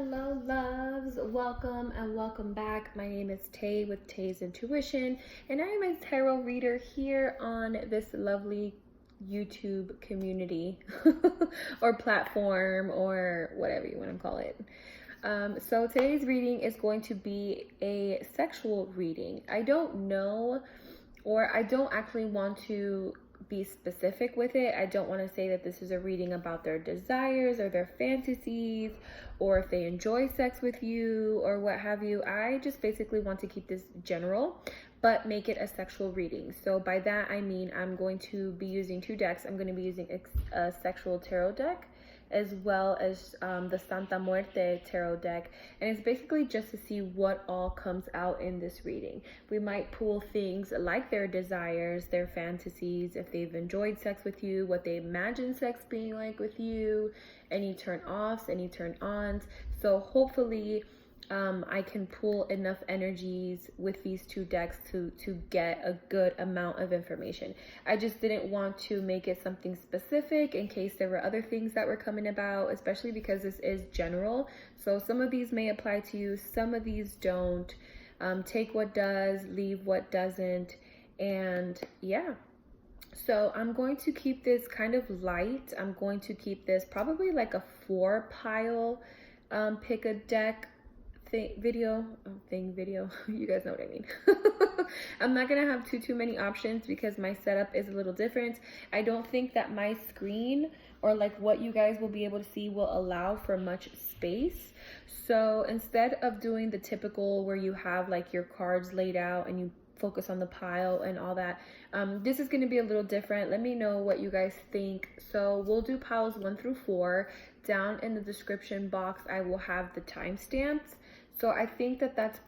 Hello loves, welcome and welcome back. My name is Tay with Tay's Intuition, and I am a tarot reader here on this lovely YouTube community or platform or whatever you want to call it. So today's reading is going to be a sexual reading. I don't know, or I don't actually want to be specific with it. I don't want to say that this is a reading about their desires or their fantasies or if they enjoy sex with you or what have you. I just basically want to keep this general but make it a sexual reading. So by that I mean I'm going to be using two decks. I'm going to be using a sexual tarot deck as well as the Santa Muerte tarot deck, and it's basically just to see what all comes out in this reading. We might pull things like their desires, their fantasies, if they've enjoyed sex with you, what they imagine sex being like with you, any turn-offs, any turn-ons. So hopefully I can pull enough energies with these two decks to get a good amount of information. I just didn't want to make it something specific in case there were other things that were coming about, especially because this is general. So some of these may apply to you, some of these don't. Take what does, leave what doesn't, and yeah. So I'm going to keep this kind of light. I'm going to keep this probably like a 4-pile pick a deck video. You guys know what I mean. I'm not gonna have too many options because my setup is a little different. I don't think that my screen or like what you guys will be able to see will allow for much space. So instead of doing the typical where you have like your cards laid out and you focus on the pile and all that, this is going to be a little different. Let me know what you guys think. So we'll do piles 1 through 4. Down in the description box I will have the timestamps. So I think that that's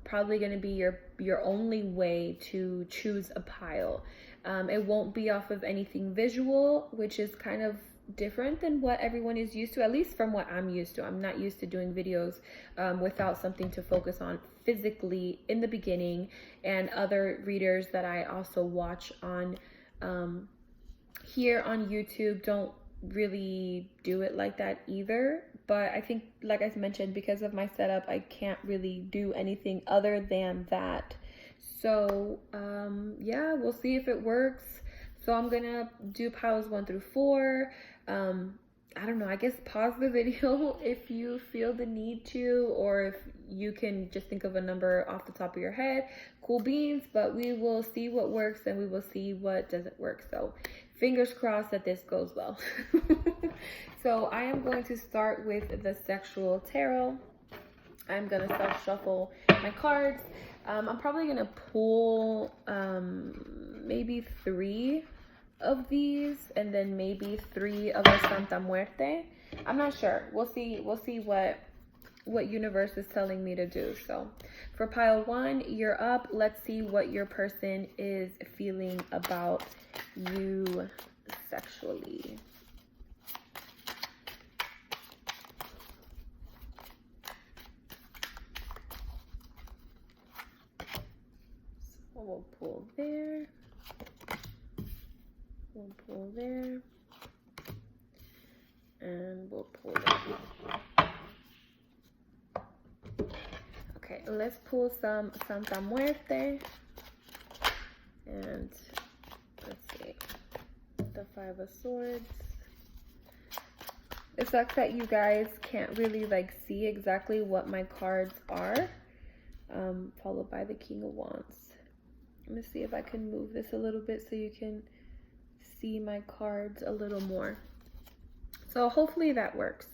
probably going to be your only way to choose a pile. It won't be off of anything visual, which is kind of different than what everyone is used to, at least from what I'm used to. I'm not used to doing videos without something to focus on physically in the beginning, and other readers that I also watch on here on YouTube don't really do it like that either. But I think, like I mentioned, because of my setup, I can't really do anything other than that. So yeah, we'll see if it works. So I'm gonna do piles 1 through 4. I don't know, I guess pause the video if you feel the need to, or if you can just think of a number off the top of your head. Cool beans, but we will see what works and we will see what doesn't work. So fingers crossed that this goes well. So I am going to start with the sexual tarot. I'm gonna self shuffle my cards. I'm probably gonna pull maybe 3 of these and then maybe 3 of the Santa Muerte. I'm not sure. We'll see what universe is telling me to do. So for pile 1, you're up. Let's see what your person is feeling about you sexually. So we'll pull there. We'll pull there. And we'll pull there. Okay, let's pull some Santa Muerte. And let's see. The 5 of Swords. It sucks that you guys can't really like see exactly what my cards are. Followed by the King of Wands. Let me see if I can move this a little bit so you can see my cards a little more. So hopefully that works.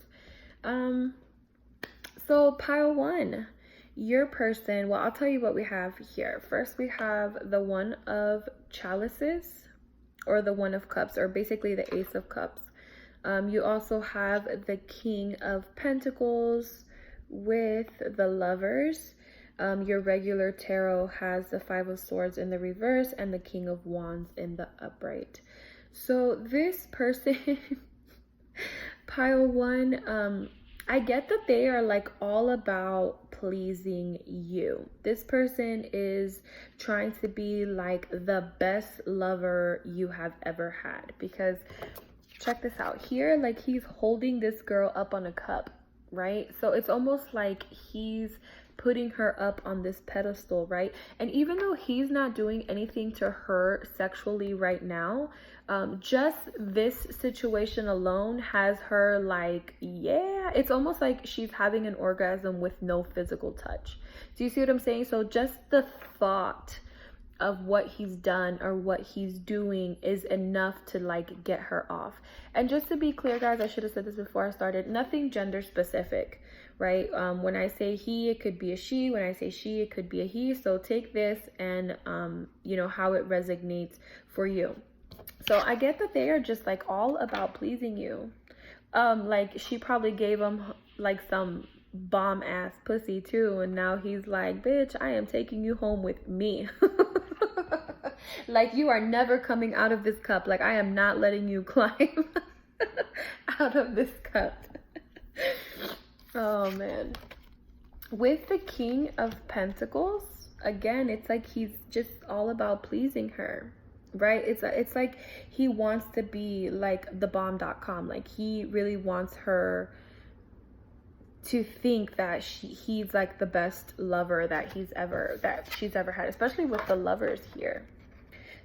So pile 1, your person, well, I'll tell you what we have here. First we have the 1 of Chalices, or the 1 of Cups, or basically the Ace of Cups. You also have the King of Pentacles with the Lovers. Your regular tarot has the 5 of Swords in the reverse and the King of Wands in the upright. So this person, pile 1, I get that they are like all about pleasing you. This person is trying to be like the best lover you have ever had, because check this out here, like he's holding this girl up on a cup, right? So it's almost like he's putting her up on this pedestal, right? And even though he's not doing anything to her sexually right now, just this situation alone has her like, yeah, it's almost like she's having an orgasm with no physical touch. Do you see what I'm saying? So just the thought of what he's done or what he's doing is enough to like get her off. And just to be clear, guys, I should have said this before I started, nothing gender specific, right? When I say he, it could be a she. When I say she, it could be a he. So take this and you know, how it resonates for you. So I get that they are just like all about pleasing you. Like she probably gave him like some bomb ass pussy too, and now he's like, bitch, I am taking you home with me. Like, you are never coming out of this cup. Like, I am not letting you climb out of this cup. Oh man. With the King of Pentacles, again, it's like he's just all about pleasing her, right? It's like he wants to be like the bomb.com. Like, he really wants her to think that he's like the best lover that she's ever had, especially with the Lovers here.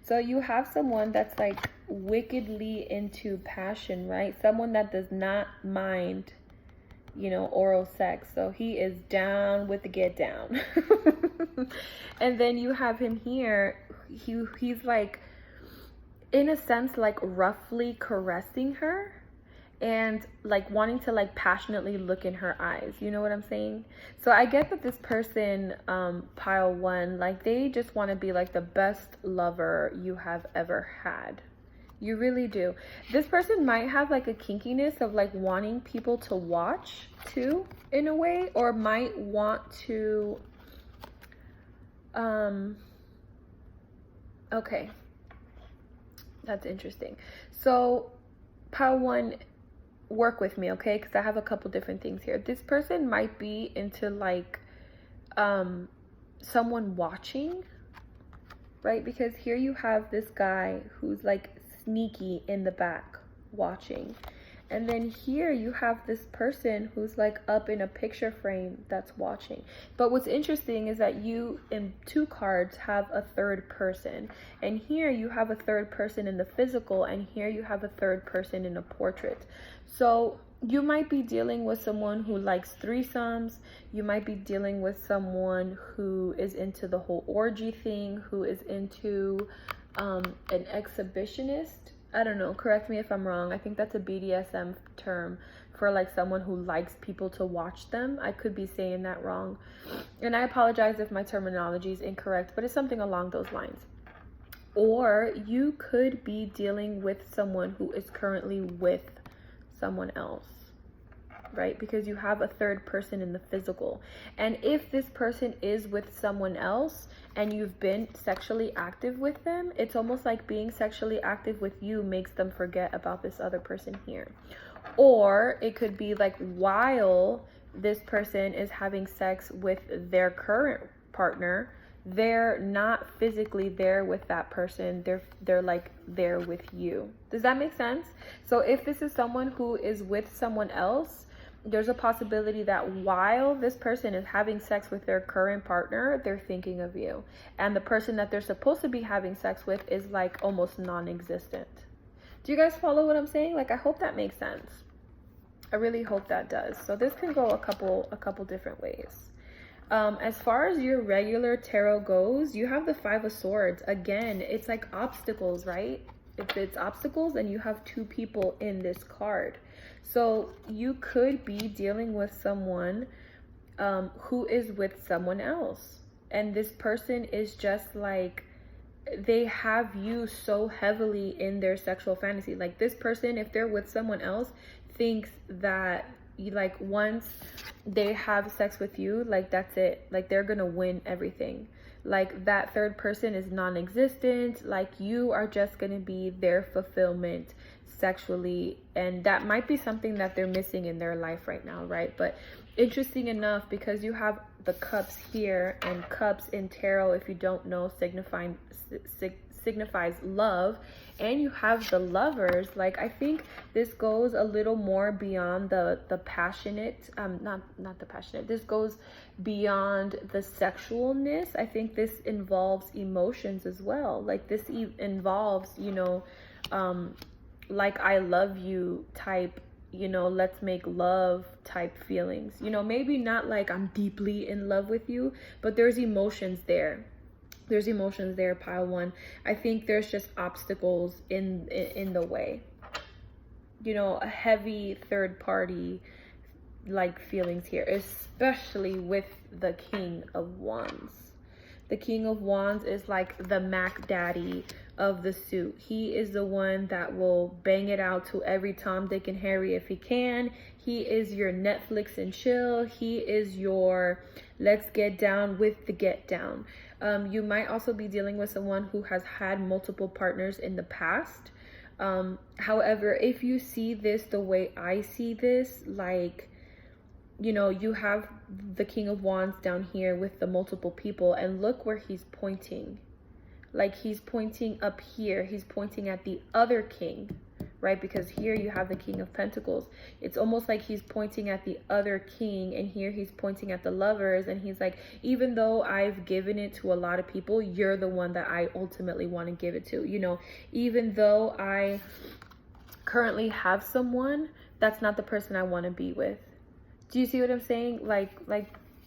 So you have someone that's like wickedly into passion, right? Someone that does not mind, you know, oral sex. So he is down with the get down. And then you have him here. He's like, in a sense, like roughly caressing her and like wanting to like passionately look in her eyes. You know what I'm saying? So I get that this person, pile one, like they just want to be like the best lover you have ever had. You really do. This person might have like a kinkiness of like wanting people to watch too, in a way, or might want to, okay, that's interesting. So pile one, work with me, okay? Because I have a couple different things here. This person might be into like someone watching, right? Because here you have this guy who's like sneaky in the back watching, and then here you have this person who's like up in a picture frame that's watching. But what's interesting is that you in two cards have a third person, and here you have a third person in the physical, and here you have a third person in a portrait. So you might be dealing with someone who likes threesomes. You might be dealing with someone who is into the whole orgy thing, who is into an exhibitionist. I don't know, correct me if I'm wrong. I think that's a BDSM term for like someone who likes people to watch them. I could be saying that wrong, and I apologize if my terminology is incorrect, but it's something along those lines. Or you could be dealing with someone who is currently with someone else, right? Because you have a third person in the physical. And if this person is with someone else and you've been sexually active with them, it's almost like being sexually active with you makes them forget about this other person here. Or it could be like while this person is having sex with their current partner, they're not physically there with that person. They're like there with you. Does that make sense? So if this is someone who is with someone else, there's a possibility that while this person is having sex with their current partner, they're thinking of you. And the person that they're supposed to be having sex with is like almost non-existent. Do you guys follow what I'm saying? Like, I hope that makes sense. I really hope that does. So this can go a couple different ways. As far as your regular tarot goes, you have the Five of Swords. Again, it's like obstacles, right? If it's obstacles, and you have two people in this card. So you could be dealing with someone who is with someone else. And this person is just like, they have you so heavily in their sexual fantasy. Like, this person, if they're with someone else, thinks that like once they have sex with you, like that's it, like they're gonna win everything. Like that third person is non-existent. Like you are just gonna be their fulfillment sexually, and that might be something that they're missing in their life right now, right? But interesting enough, because you have the cups here, and cups in tarot, if you don't know, signifies love, and you have the Lovers. Like, I think this goes a little more beyond the passionate, not the passionate, this goes beyond the sexualness. I think this involves emotions as well. Like, this involves, you know, like, I love you type, you know, let's make love type feelings. You know, maybe not like I'm deeply in love with you, but there's emotions there. There's emotions there, pile one. I think there's just obstacles in the way. You know, a heavy third party like feelings here, especially with the King of Wands. The King of Wands is like the Mac Daddy of the suit. He is the one that will bang it out to every Tom, Dick, and Harry if he can. He is your Netflix and chill. He is your let's get down with the get down. You might also be dealing with someone who has had multiple partners in the past. However, if you see this the way I see this, like, you know, you have the King of Wands down here with the multiple people, and look where he's pointing. Like, he's pointing up here. He's pointing at the other king, right? Because here you have the King of Pentacles. It's almost like he's pointing at the other king, and here he's pointing at the Lovers, and he's like, even though I've given it to a lot of people, you're the one that I ultimately want to give it to. You know, even though I currently have someone, that's not the person I want to be with. Do you see what I'm saying? Like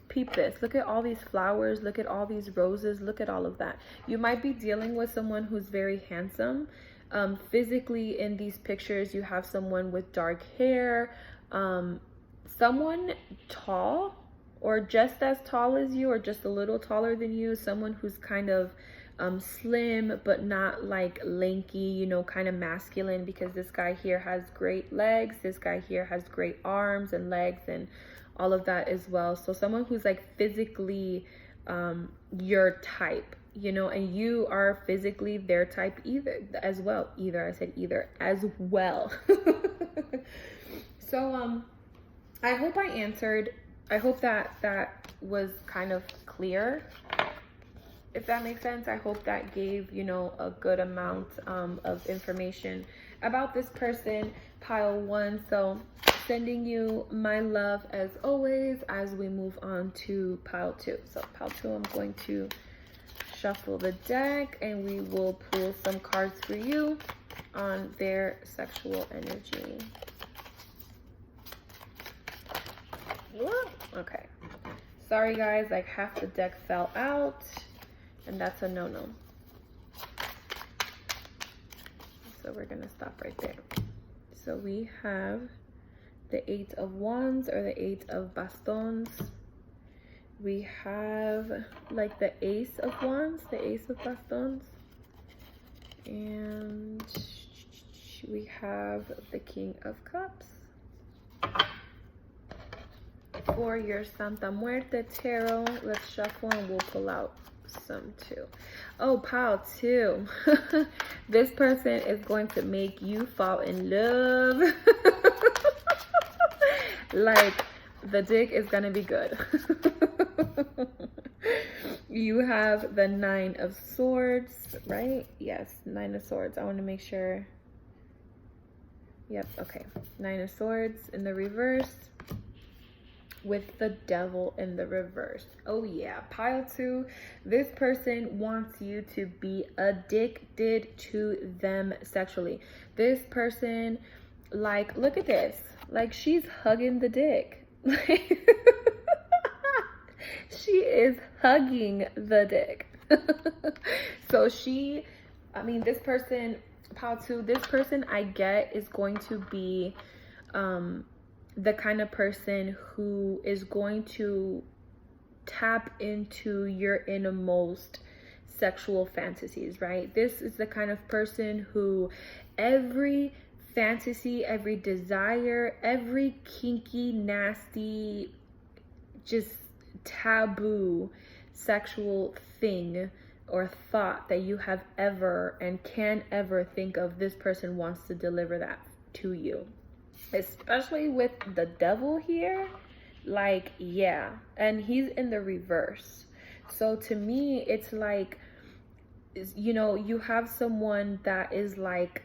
peep this. Look at all these flowers. Look at all these roses. Look at all of that. You might be dealing with someone who's very handsome. Physically in these pictures, you have someone with dark hair, someone tall or just as tall as you or just a little taller than you, someone who's kind of slim but not like lanky, you know, kind of masculine, because this guy here has great legs, this guy here has great arms and legs and all of that as well. So someone who's like physically your type, you know, and you are physically their type as well. So I hope I answered. I hope that was kind of clear, if that makes sense. I hope that gave, you know, a good amount of information about this person, pile one. So sending you my love as always as we move on to pile two. So pile two, I'm going to shuffle the deck and we will pull some cards for you on their sexual energy. Okay. Sorry guys, like half the deck fell out. And that's a no-no. So we're gonna stop right there. So we have the 8 of Wands or the 8 of Bastons. We have like the Ace of Wands, the Ace of Bastons. And we have the King of Cups. For your Santa Muerte tarot, let's shuffle and we'll pull out some too. Oh, pile two. This person is going to make you fall in love. Like, the dick is gonna be good. You have the 9 of Swords, right? Yes, 9 of Swords. I want to make sure. Yep, okay. 9 of Swords in the reverse with the Devil in the reverse. Oh yeah, pile two. This person wants you to be addicted to them sexually. This person, like, look at this. Like, she's hugging the dick. She is hugging the dick. So this person, pile two, this person I get is going to be the kind of person who is going to tap into your innermost sexual fantasies, right? This is the kind of person who every fantasy, every desire, every kinky, nasty, just taboo sexual thing or thought that you have ever and can ever think of, this person wants to deliver that to you. Especially with the Devil here, like, yeah. And he's in the reverse. So to me, it's like you know, you have someone that is like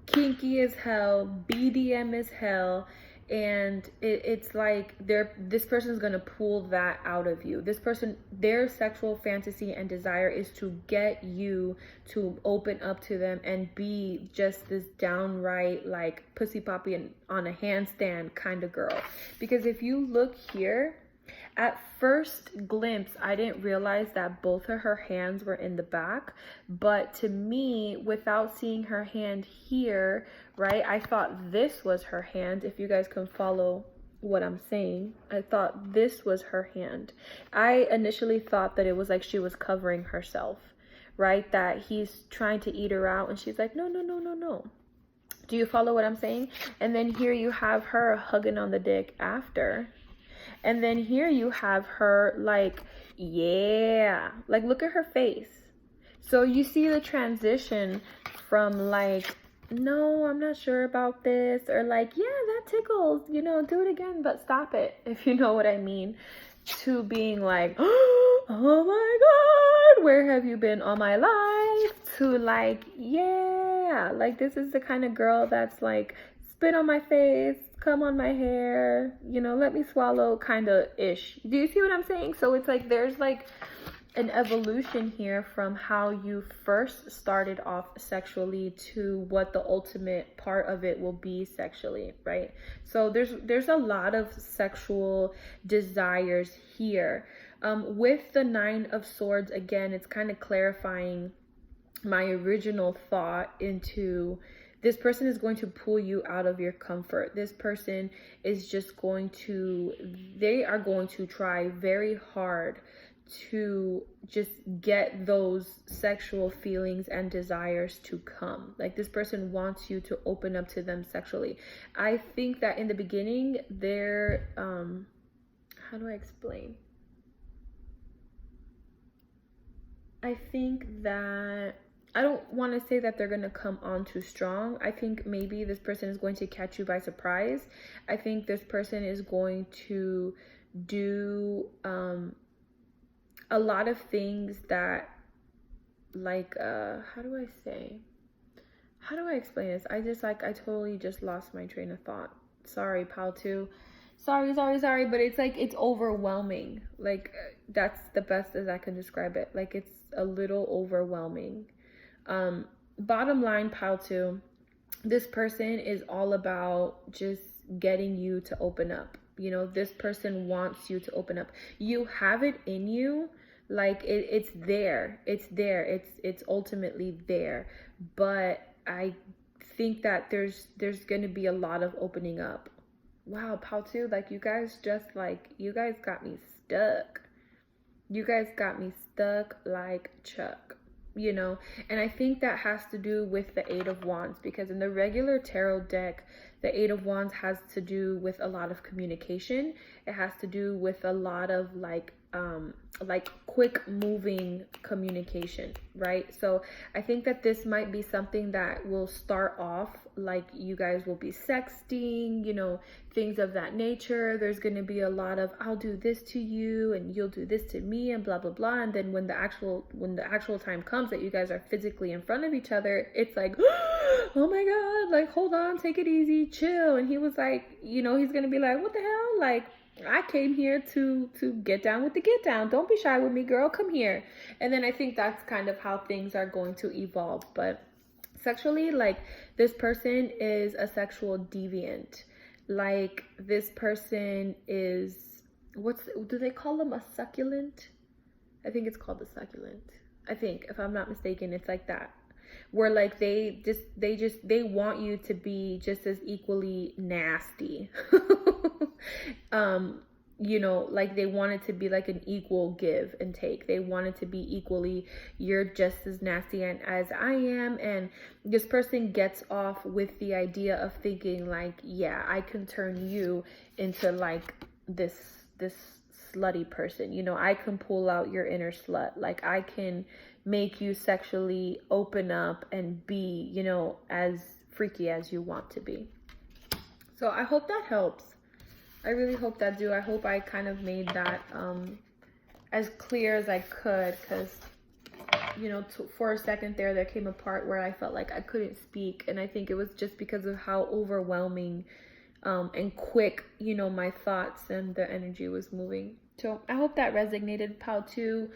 kinky as hell, BDM as hell, and it's like this person is gonna pull that out of you. This person, their sexual fantasy and desire is to get you to open up to them and be just this downright like pussy poppy and on a handstand kind of girl. Because if you look here, at first glimpse, I didn't realize that both of her hands were in the back. But to me, without seeing her hand here, right, I thought this was her hand. If you guys can follow what I'm saying, I thought this was her hand. I initially thought that it was like she was covering herself, right? That he's trying to eat her out and she's like, no, no, no, no, no. Do you follow what I'm saying? And then here you have her hugging on the dick after. And then here you have her like, yeah, like look at her face. So you see the transition from like, no, I'm not sure about this, or like, yeah, that tickles, you know, do it again, but stop it, if you know what I mean, to being like, oh my God, where have you been all my life? To like, yeah, like this is the kind of girl that's like, spit on my face, come on my hair, you know, let me swallow kind of ish. Do you see what I'm saying? So it's like there's like an evolution here from how you first started off sexually to what the ultimate part of it will be sexually, right? So there's a lot of sexual desires here. With the Nine of Swords, again, it's kind of clarifying my original thought into this person is going to pull you out of your comfort. This person is just going to, they are going to try very hard to just get those sexual feelings and desires to come. Like this person wants you to open up to them sexually. I think that in the beginning, they're, how do I explain? I think that I don't want to say that they're going to come on too strong. I think maybe this person is going to catch you by surprise. I think this person is going to do a lot of things that like, how do I explain this? I totally just lost my train of thought. Sorry, pal two. Sorry, but it's like, it's overwhelming. Like, that's the best as I can describe it. Like, it's a little overwhelming. Bottom line, pal two, this person is all about just getting you to open up. You know, this person wants you to open up. You have it in you. Like it's there. It's ultimately there. But I think that there's going to be a lot of opening up. Wow, pal two, like you guys got me stuck. You guys got me stuck like Chuck. You know, and I think that has to do with the Eight of Wands, because in the regular tarot deck, the Eight of Wands has to do with a lot of communication. It has to do with a lot of like quick moving communication, right? So I think that this might be something that will start off like you guys will be sexting, you know, things of that nature. There's going to be a lot of, I'll do this to you and you'll do this to me and blah, blah, blah. And then when the actual time comes that you guys are physically in front of each other, it's like, oh my God, like, hold on, take it easy, chill. And he was like, you know, he's going to be like, what the hell? Like, I came here to get down with the get down. Don't be shy with me, girl. Come here. And then I think that's kind of how things are going to evolve. But sexually, like, this person is a sexual deviant. Like, this person is, do they call them a succulent? I think it's called a succulent. I think, if I'm not mistaken, it's like that. Where like they want you to be just as equally nasty. You know, like they want it to be like an equal give and take. They want it to be equally, you're just as nasty as I am. And this person gets off with the idea of thinking like, yeah, I can turn you into like this slutty person. You know, I can pull out your inner slut. Like I can make you sexually open up and be, you know, as freaky as you want to be. So I hope that helps. I really hope that I hope I kind of made that as clear as I could, because you know, for a second there came a part where I felt like I couldn't speak. And I think it was just because of how overwhelming and quick, you know, my thoughts and the energy was moving. So I hope that resonated, pile 2.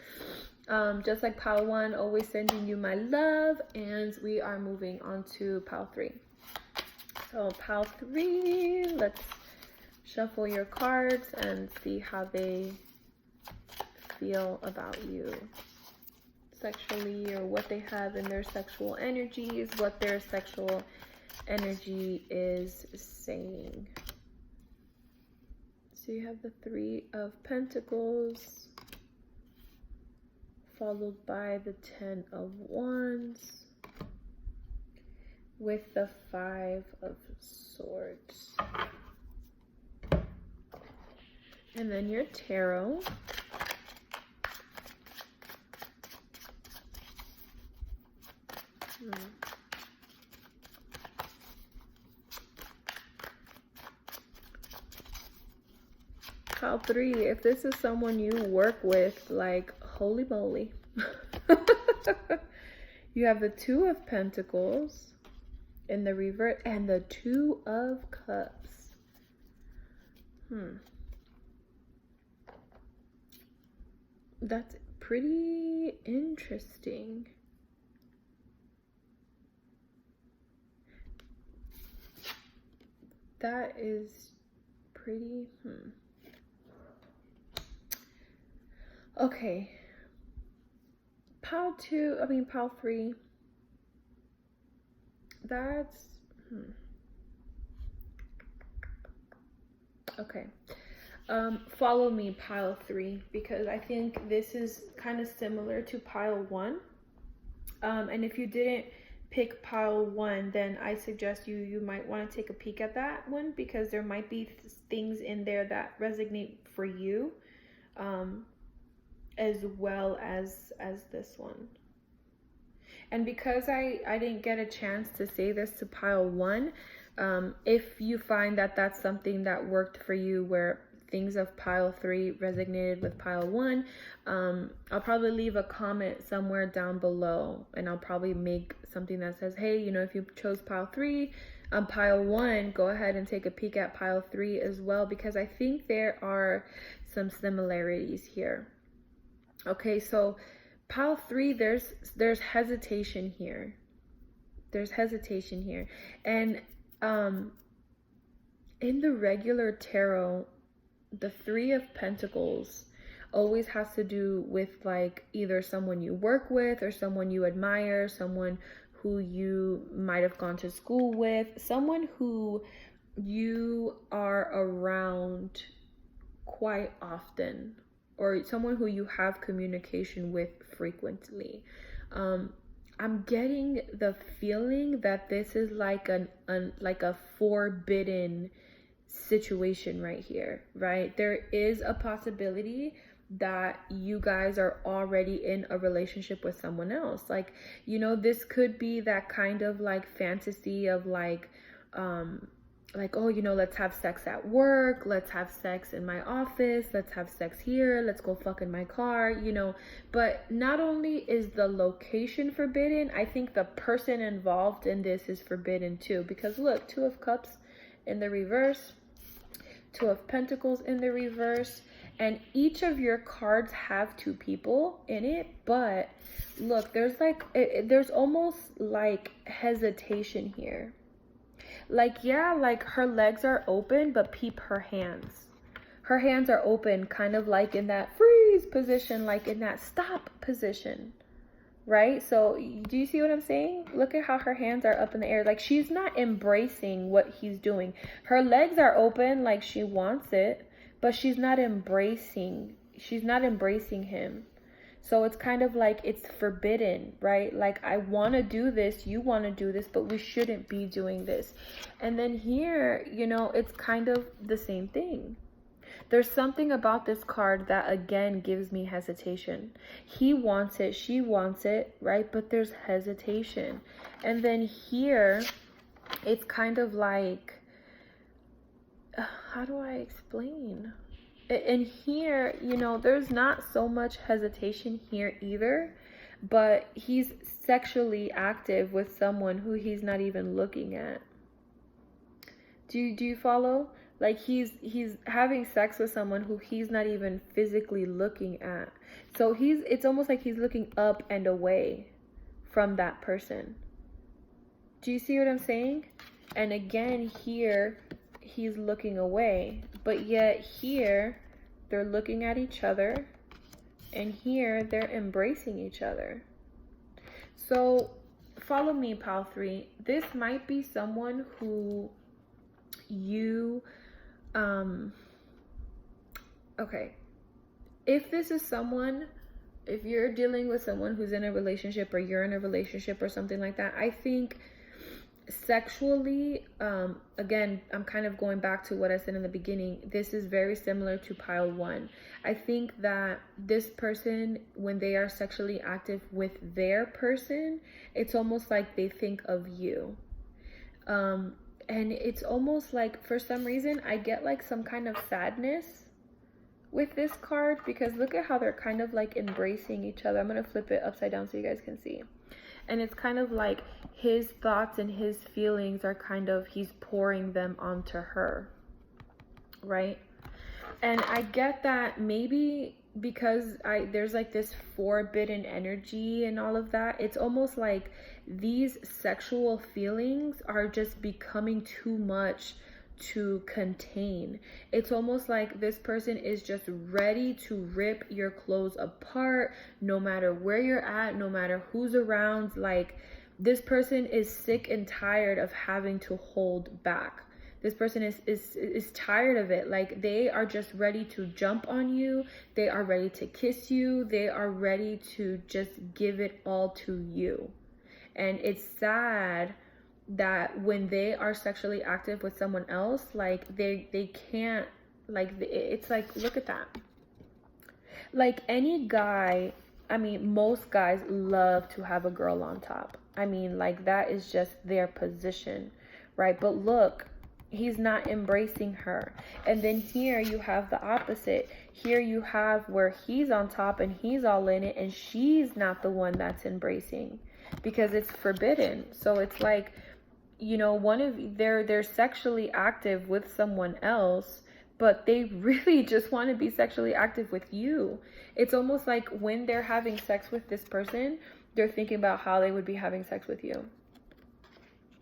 Just like pile 1, always sending you my love. And we are moving on to pile 3. So pile 3, let's shuffle your cards and see how they feel about you sexually, or what they have in their sexual energies, what their sexual energy is saying. So you have the 3 of Pentacles, followed by the 10 of Wands, with the 5 of Swords. And then your tarot. Pile 3, if this is someone you work with, like, holy moly. You have the 2 of Pentacles in the reverse and the 2 of Cups. That's pretty interesting. That is pretty, Okay. Pile 3. That's, Okay. Follow me, pile 3, because I think this is kind of similar to pile 1. And if you didn't pick pile 1, then I suggest you might want to take a peek at that one, because there might be things in there that resonate for you, as well as this one. And because I didn't get a chance to say this to pile 1, if you find that that's something that worked for you, where things of pile 3 resonated with pile 1, I'll probably leave a comment somewhere down below, and I'll probably make something that says, hey, you know, if you chose pile 3, pile 1, go ahead and take a peek at pile 3 as well, because I think there are some similarities here. Okay, so pile 3, there's hesitation here. There's hesitation here. And in the regular tarot, the 3 of Pentacles always has to do with, like, either someone you work with, or someone you admire, someone who you might have gone to school with, someone who you are around quite often, or someone who you have communication with frequently. I'm getting the feeling that this is like a forbidden situation right here, right? There is a possibility that you guys are already in a relationship with someone else. Like, you know, this could be that kind of like fantasy of like, oh, you know, let's have sex at work, let's have sex in my office, let's have sex here, let's go fuck in my car, you know. But not only is the location forbidden, I think the person involved in this is forbidden too. Because look, 2 of Cups in the reverse, 2 of Pentacles in the reverse, and each of your cards have 2 people in it. But look, there's like, there's almost like hesitation here. Like, yeah, like her legs are open, but peep her hands. Her hands are open, kind of like in that freeze position, like in that stop position, right? So do you see what I'm saying? Look at how her hands are up in the air. Like, she's not embracing what he's doing. Her legs are open like she wants it, but she's not embracing him. So it's kind of like it's forbidden, right? Like, I want to do this, you want to do this, but we shouldn't be doing this. And then here, you know, it's kind of the same thing. There's something about this card that, again, gives me hesitation. He wants it, she wants it, right? But there's hesitation. And then here, it's kind of like, how do I explain? And here, you know, there's not so much hesitation here either. but he's sexually active with someone who he's not even looking at. Do you follow? Like he's having sex with someone who he's not even physically looking at. So it's almost like he's looking up and away from that person. Do you see what I'm saying? And again, here he's looking away, but yet here they're looking at each other, and here they're embracing each other. So follow me, pile 3. This might be someone who you okay, if this is someone, if you're dealing with someone who's in a relationship, or you're in a relationship or something like that, I think sexually, again, I'm kind of going back to what I said in the beginning, this is very similar to pile 1. I think that this person, when they are sexually active with their person, it's almost like they think of you. And it's almost like, for some reason, I get like some kind of sadness with this card, because look at how they're kind of like embracing each other. I'm going to flip it upside down so you guys can see. And it's kind of like his thoughts and his feelings are kind of, he's pouring them onto her, right? And I get that maybe because there's like this forbidden energy and all of that, it's almost like these sexual feelings are just becoming too much to contain. It's almost like this person is just ready to rip your clothes apart, no matter where you're at, no matter who's around. Like, this person is sick and tired of having to hold back. This person is tired of it. Like, they are just ready to jump on you. They are ready to kiss you. They are ready to just give it all to you. And it's sad that when they are sexually active with someone else, like they can't, like, it's like, look at that. Like, any guy, I mean, most guys love to have a girl on top. I mean, like, that is just their position, right? But look, he's not embracing her. And then here you have the opposite. Here you have where he's on top and he's all in it, and she's not the one that's embracing because it's forbidden. So it's like, you know, they're sexually active with someone else, but they really just want to be sexually active with you. It's almost like when they're having sex with this person, they're thinking about how they would be having sex with you.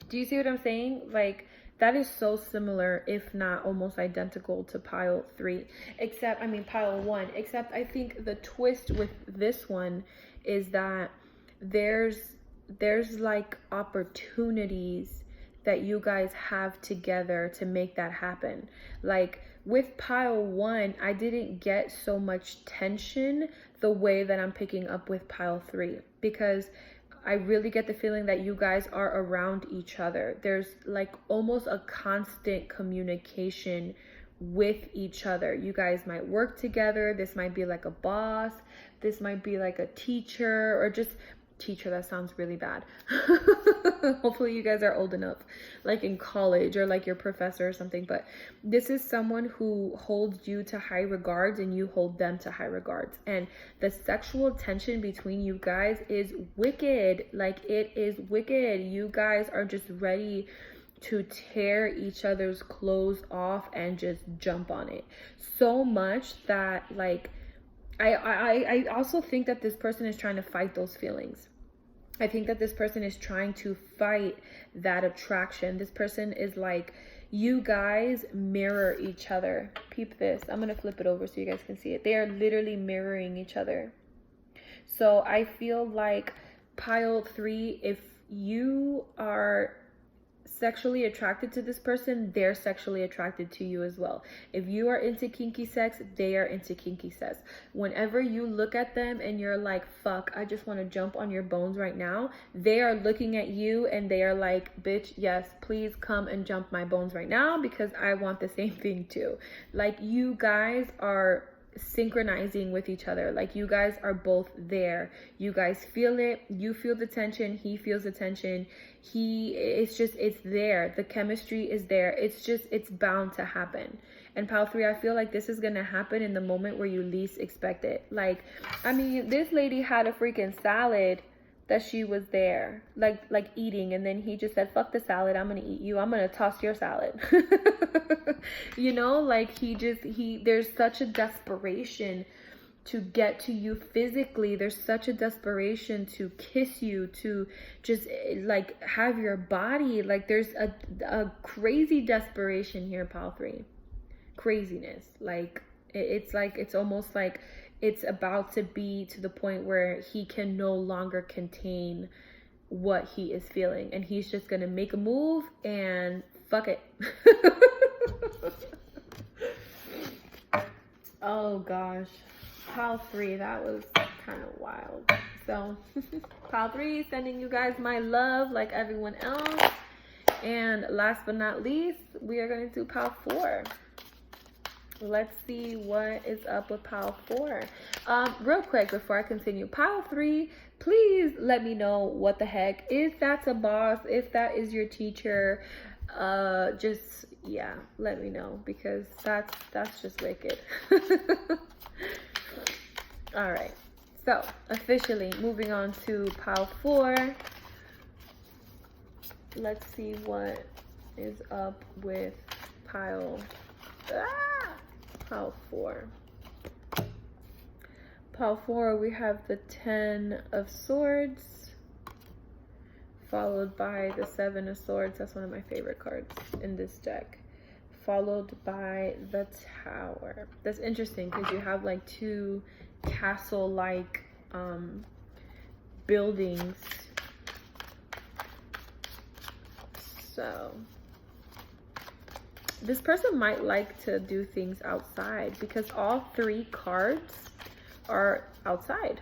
Do you see what I'm saying? Like, that is so similar, if not almost identical, to pile 3, except, I mean, pile 1, except I think the twist with this one is that there's like opportunities that you guys have together to make that happen. Like, with pile 1, I didn't get so much tension the way that I'm picking up with pile 3, because I really get the feeling that you guys are around each other. There's like almost a constant communication with each other. You guys might work together. This might be like a boss. This might be like a teacher, or just teacher. That sounds really bad. Hopefully you guys are old enough, like in college, or like your professor or something. But this is someone who holds you to high regards and you hold them to high regards. And the sexual tension between you guys is wicked. Like, it is wicked. You guys are just ready to tear each other's clothes off and just jump on it. So much that, like, I also think that this person is trying to fight those feelings. I think that this person is trying to fight that attraction. This person is like, you guys mirror each other. Peep this. I'm going to flip it over so you guys can see it. They are literally mirroring each other. So I feel like pile 3, if you are sexually attracted to this person, they're sexually attracted to you as well. If you are into kinky sex, they are into kinky sex. Whenever you look at them and you're like, fuck, I just want to jump on your bones right now, they are looking at you and they are like, bitch, yes, please come and jump my bones right now, because I want the same thing too. Like, you guys are synchronizing with each other. Like, you guys are both there. You guys feel it. You feel the tension. He feels the tension. It's there. The chemistry is there. It's bound to happen. And pile 3, I feel like this is gonna happen in the moment where you least expect it. Like, I mean, this lady had a freaking salad that she was there, like eating, and then he just said, fuck the salad, I'm gonna eat you, I'm gonna toss your salad. You know, like there's such a desperation to get to you physically. There's such a desperation to kiss you, to just like have your body. Like there's a crazy desperation here, pile 3. Craziness. Like it's almost like it's about to be to the point where he can no longer contain what he is feeling, and he's just gonna make a move and fuck it. Oh gosh, pile 3, that was kind of wild. So pile 3, sending you guys my love like everyone else. And last but not least, we are going to do pile 4. Let's see what is up with pile 4. Real quick before I continue, pile 3, please let me know what the heck, if that's a boss, if that is your teacher, just, yeah, let me know, because that's just wicked. All right, so officially moving on to pile 4. Let's see what is up with pile 4. Pile 4, we have the 10 of Swords, followed by the 7 of Swords. That's one of my favorite cards in this deck. Followed by the Tower. That's interesting because you have like 2 castle-like buildings. So this person might like to do things outside because all 3 cards are outside.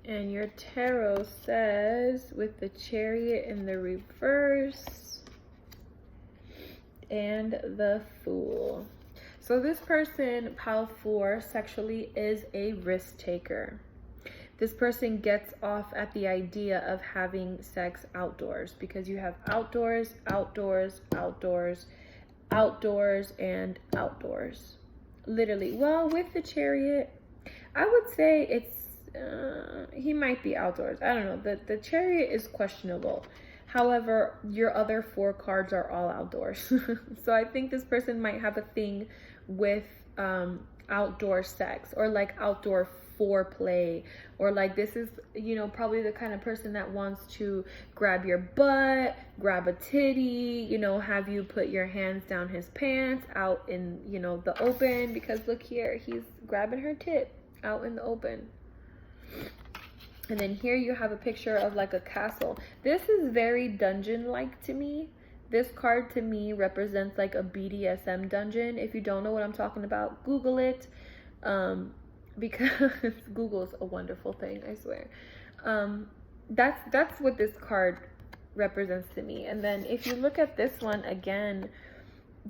And your tarot says, with the Chariot in the reverse and the Fool. So this person, pile 4, sexually is a risk taker. This person gets off at the idea of having sex outdoors because you have outdoors, outdoors, outdoors, outdoors, and outdoors. Literally. Well, with the Chariot, I would say it's he might be outdoors. I don't know. The Chariot is questionable. However, your other 4 cards are all outdoors. So I think this person might have a thing with outdoor sex, or like outdoor foreplay, or like this is, you know, probably the kind of person that wants to grab your butt, grab a titty, you know, have you put your hands down his pants out in, you know, the open, because look here, he's grabbing her tit out in the open. And then here you have a picture of like a castle. This is very dungeon-like to me. This card to me represents like a BDSM dungeon. If you don't know what I'm talking about, Google it. Because Google's a wonderful thing, I swear. That's what this card represents to me. And then if you look at this one again,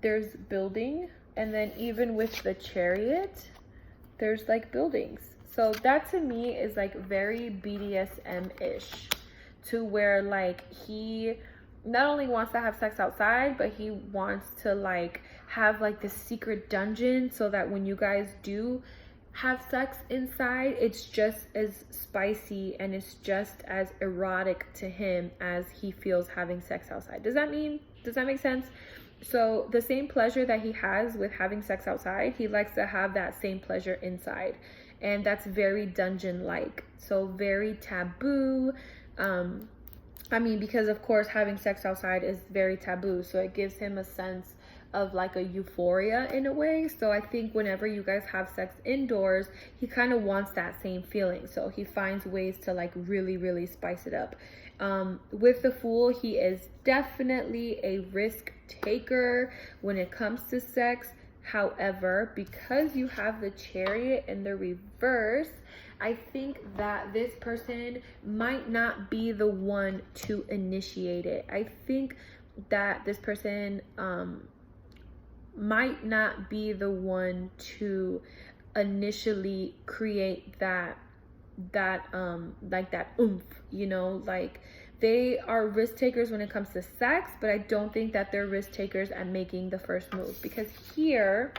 there's building, and then even with the Chariot, there's like buildings. So that to me is like very BDSM-ish, to where like he not only wants to have sex outside, but he wants to like have like this secret dungeon so that when you guys do have sex inside, it's just as spicy and it's just as erotic to him as he feels having sex outside. Does that make sense? So the same pleasure that he has with having sex outside, he likes to have that same pleasure inside. And that's very dungeon-like. So very taboo. I mean, because of course having sex outside is very taboo. So it gives him a sense of like a euphoria in a way. So I think whenever you guys have sex indoors, he kind of wants that same feeling. So he finds ways to like really, really spice it up. With the Fool, he is definitely a risk taker when it comes to sex. However, because you have the Chariot in the reverse, I think that this person might not be the one to initiate it. I think that this person might not be the one to initially create that like that oomph, you know, like they are risk takers when it comes to sex, but I don't think that they're risk takers at making the first move. Because here,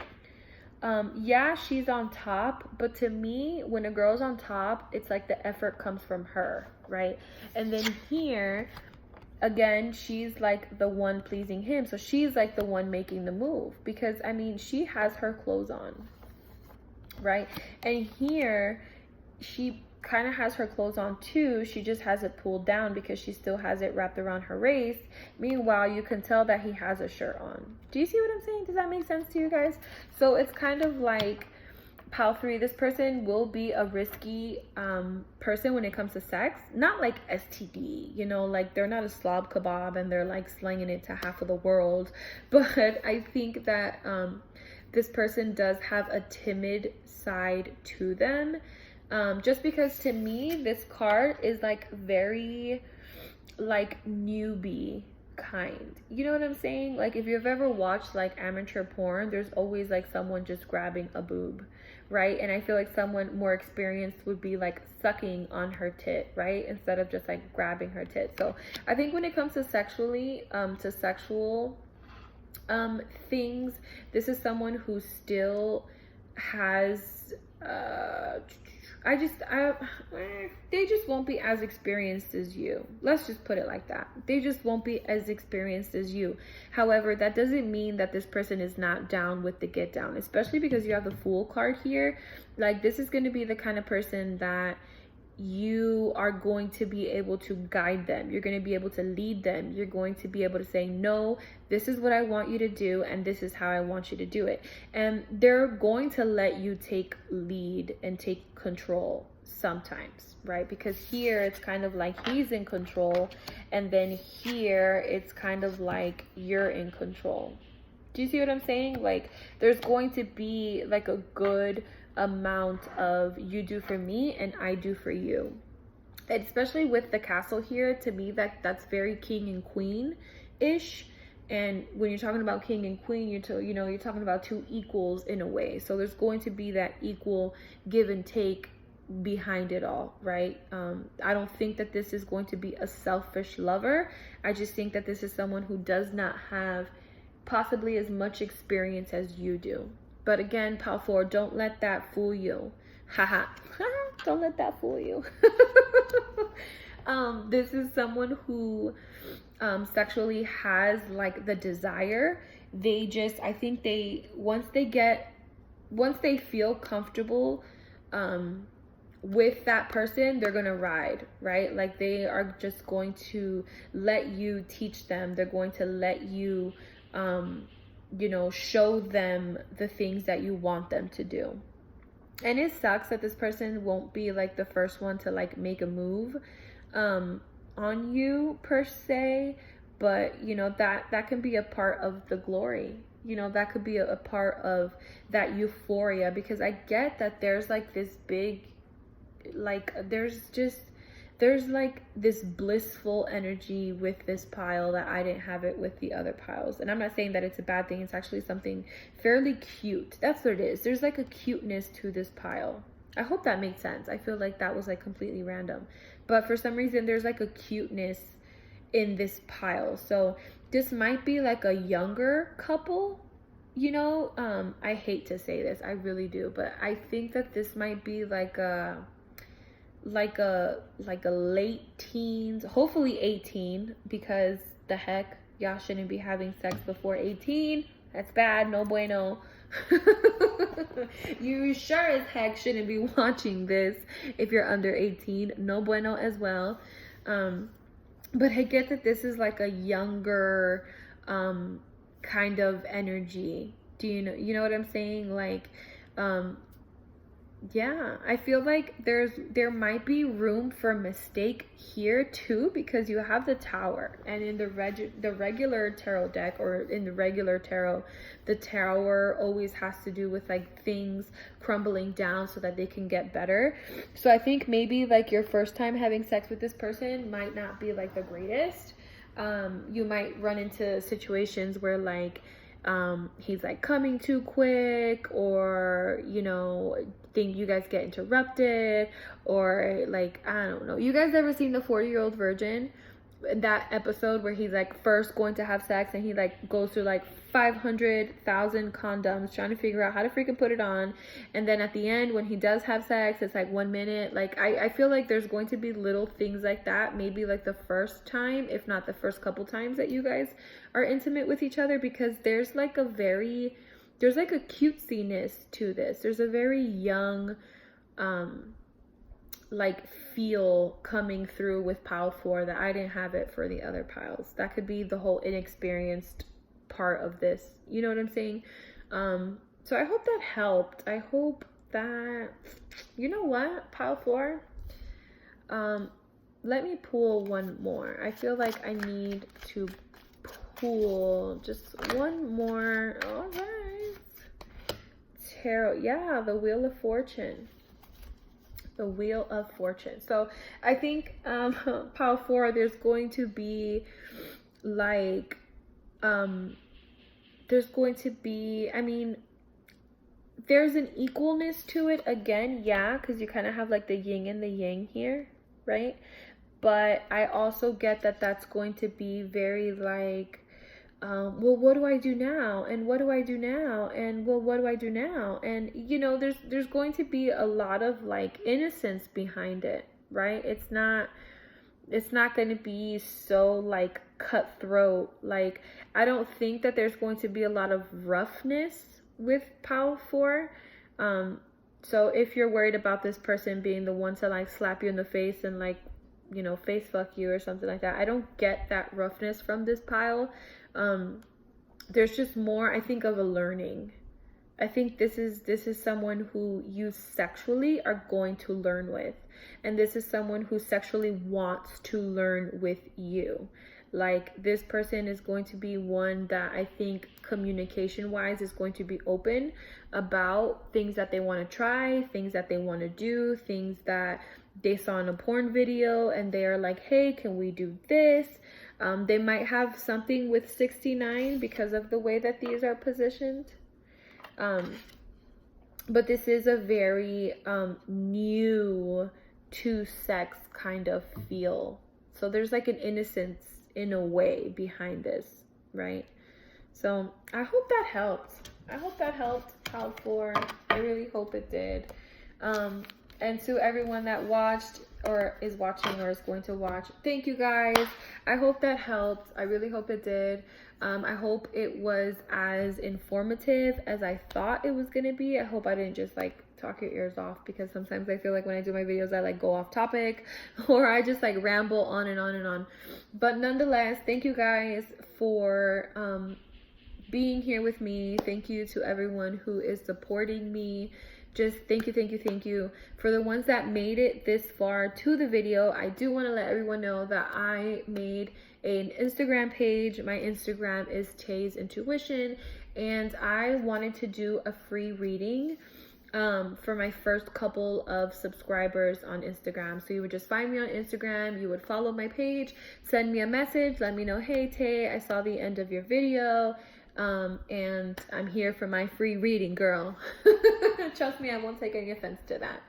yeah, she's on top, but to me, when a girl's on top, it's like the effort comes from her, right? And then here, again, she's like the one pleasing him, so she's like the one making the move, because I mean, she has her clothes on, right? And here, she kind of has her clothes on too, she just has it pulled down because she still has it wrapped around her waist. Meanwhile, you can tell that he has a shirt on. Do you see what I'm saying? Does that make sense to you guys? So it's kind of like pile 3, this person will be a risky person when it comes to sex. Not like STD, you know, like they're not a slob kebab and they're like slinging it to half of the world. But I think that this person does have a timid side to them. Just because to me, this card is like very like newbie kind. You know what I'm saying? Like if you've ever watched like amateur porn, there's always like someone just grabbing a boob, right? And I feel like someone more experienced would be like sucking on her tit, right? Instead of just like grabbing her tit. So I think when it comes to sexual things, this is someone who still has they just won't be as experienced as you. Let's just put it like that. They just won't be as experienced as you. However, that doesn't mean that this person is not down with the get down, especially because you have the Fool card here. Like this is going to be the kind of person that you are going to be able to guide them. You're going to be able to lead them. You're going to be able to say, no, this is what I want you to do, and this is how I want you to do it. And they're going to let you take lead and take control sometimes, right? Because here it's kind of like he's in control, and then here it's kind of like you're in control. Do you see what I'm saying? Like there's going to be like a good amount of you do for me and I do for you. And especially with the castle here, to me that's very king and queen ish. And when you're talking about king and queen, you're talking about two equals in a way. So there's going to be that equal give and take behind it all, right? I don't think that this is going to be a selfish lover. I just think that this is someone who does not have possibly as much experience as you do. But again, pile 4, don't let that fool you. Haha. Don't let that fool you. This is someone who sexually has like the desire. They just, I think they, once they feel comfortable with that person, they're gonna ride, right? Like they are just going to let you teach them. They're going to let you show them the things that you want them to do. And it sucks that this person won't be like the first one to like make a move on you per se, but that can be a part of the glory. That could be a part of that euphoria, because I get that there's like this big, like there's like this blissful energy with this pile that I didn't have it with the other piles. And I'm not saying that it's a bad thing. It's actually something fairly cute. That's what it is. There's like a cuteness to this pile. I hope that makes sense. I feel like that was like completely random. But for some reason, there's like a cuteness in this pile. So this might be like a younger couple. I hate to say this. I really do. But I think that this might be like a late teens, hopefully 18, because the heck, y'all shouldn't be having sex before 18. That's bad. No bueno. You sure as heck shouldn't be watching this if you're under 18. No bueno as well. But I get that this is like a younger kind of energy. Do you know what I'm saying? Like yeah, I feel like there might be room for mistake here too, because you have the Tower, and in the regular tarot deck, or in the regular tarot, the Tower always has to do with like things crumbling down so that they can get better. So I think maybe like your first time having sex with this person might not be like the greatest. You might run into situations where like he's like coming too quick, or think you guys get interrupted, or like I don't know. You guys ever seen the 40-Year-Old Virgin? that episode where he's like first going to have sex and he like goes through like 500,000 condoms trying to figure out how to freaking put it on, and then at the end when he does have sex it's like 1 minute. Like I feel like there's going to be little things like that, maybe like the first time, if not the first couple times that you guys are intimate with each other, because there's like a cutesiness to this. There's a very young like feel coming through with pile 4 that I didn't have it for the other piles. That could be the whole inexperienced part of this, you know what I'm saying? So I hope that helped. I hope that, you know what, pile 4, let me pull one more. I feel like I need to pull just one more. All right, tarot. Yeah, the Wheel of Fortune. The Wheel of Fortune. So I think pile 4, there's going to be like there's going to be, I mean, there's an equalness to it again, yeah, because you kind of have like the yin and the yang here, right? But I also get that that's going to be very like, well, what do I do now? And what do I do now? And well, what do I do now? And you know, there's going to be a lot of like innocence behind it, right? It's not going to be so like cutthroat. Like I don't think that there's going to be a lot of roughness with pile 4. So if you're worried about this person being the one to like slap you in the face and like, you know, face fuck you or something like that, I don't get that roughness from this pile. There's just more, I think, of a learning. I think this is someone who you sexually are going to learn with, and this is someone who sexually wants to learn with you. Like this person is going to be one that I think communication wise is going to be open about things that they want to try, things that they want to do, things that they saw in a porn video and they are like, hey, can we do this? They might have something with 69 because of the way that these are positioned. But this is a very new to sex kind of feel. So there's like an innocence in a way behind this, right? So I hope that helped. I hope that helped, pile 4. I really hope it did. And to everyone that watched or is watching or is going to watch, thank you guys. I hope that helped. I really hope it did. I hope it was as informative as I thought it was going to be. I hope I didn't just like talk your ears off, because sometimes I feel like when I do my videos I like go off topic or I just like ramble on and on and on. But nonetheless, thank you guys for being here with me. Thank you to everyone who is supporting me. Just thank you. For the ones that made it this far to the video, I do want to let everyone know that I made an Instagram page. My Instagram is Tay's Intuition, and I wanted to do a free reading for my first couple of subscribers on Instagram. So you would just find me on Instagram, you would follow my page, send me a message, let me know, hey Tay, I saw the end of your video, and I'm here for my free reading, girl. Trust me, I won't take any offense to that.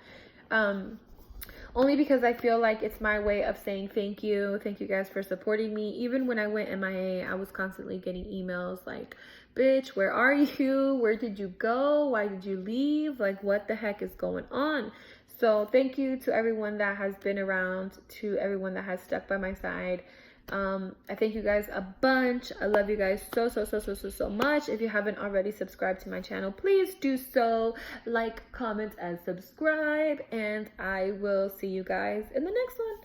Only because I feel like it's my way of saying thank you. Thank you guys for supporting me. Even when I went MIA, I was constantly getting emails like, bitch, where are you? Where did you go? Why did you leave? Like, what the heck is going on? So thank you to everyone that has been around, to everyone that has stuck by my side. I thank you guys a bunch. I love you guys so much. If you haven't already subscribed to my channel, please do so. Like, comment, and subscribe. And I will see you guys in the next one.